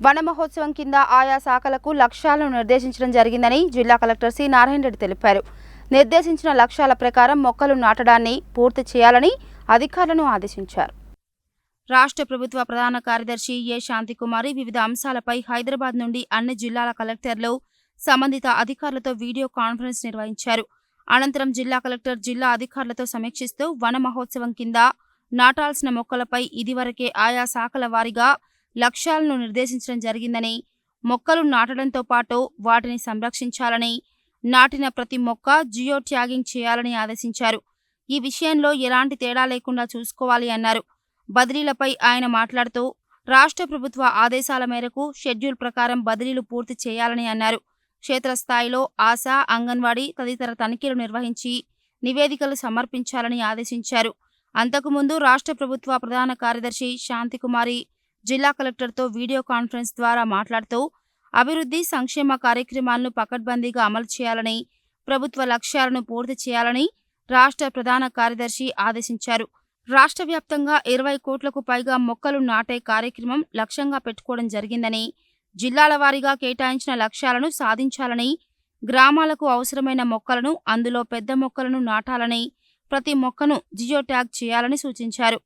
వన మహోత్సవం కింద ఆయా శాఖలకు లక్ష్యాలను నిర్దేశించడం జరిగిందని జిల్లా కలెక్టర్ సి నారాయణ రెడ్డి తెలిపారు. నిర్దేశించిన లక్ష్యాల ప్రకారం మొక్కలు నాటడాన్ని పూర్తి చేయాలని అధికారులను ఆదేశించారు. రాష్ట్ర ప్రభుత్వ ప్రధాన కార్యదర్శి ఏ శాంతికుమారి వివిధ అంశాలపై హైదరాబాద్ నుండి అన్ని జిల్లాల కలెక్టర్లు సంబంధిత అధికారులతో వీడియో కాన్ఫరెన్స్ నిర్వహించారు. అనంతరం జిల్లా కలెక్టర్ జిల్లా అధికారులతో సమీక్షిస్తూ వన మహోత్సవం కింద నాటాల్సిన మొక్కలపై ఇదివరకే ఆయా శాఖల వారీగా లక్ష్యాలను నిర్దేశించడం జరిగిందని, మొక్కలు నాటడంతో పాటు వాటిని సంరక్షించాలని, నాటిన ప్రతి మొక్క జియో ట్యాగింగ్ చేయాలని ఆదేశించారు. ఈ విషయంలో ఎలాంటి తేడా లేకుండా చూసుకోవాలి అన్నారు. బదిలీలపై ఆయన మాట్లాడుతూ రాష్ట్ర ప్రభుత్వ ఆదేశాల మేరకు షెడ్యూల్ ప్రకారం బదిలీలు పూర్తి చేయాలని అన్నారు. క్షేత్రస్థాయిలో ఆశా, అంగన్వాడీ తదితర తనిఖీలు నిర్వహించి నివేదికలు సమర్పించాలని ఆదేశించారు. అంతకుముందు రాష్ట్ర ప్రభుత్వ ప్రధాన కార్యదర్శి శాంతికుమారి జిల్లా కలెక్టర్తో వీడియో కాన్ఫరెన్స్ ద్వారా మాట్లాడుతూ అభివృద్ధి సంక్షేమ కార్యక్రమాలను పకడ్బందీగా అమలు చేయాలని, ప్రభుత్వ లక్ష్యాలను పూర్తి చేయాలని రాష్ట్ర ప్రధాన కార్యదర్శి ఆదేశించారు. రాష్ట్ర వ్యాప్తంగా 20 కోట్లకు పైగా మొక్కలు నాటే కార్యక్రమం లక్ష్యంగా పెట్టుకోవడం జరిగిందని, జిల్లాల వారీగా కేటాయించిన లక్ష్యాలను సాధించాలని, గ్రామాలకు అవసరమైన మొక్కలను, అందులో పెద్ద మొక్కలను నాటాలని, ప్రతి మొక్కను జియో ట్యాగ్ చేయాలని సూచించారు.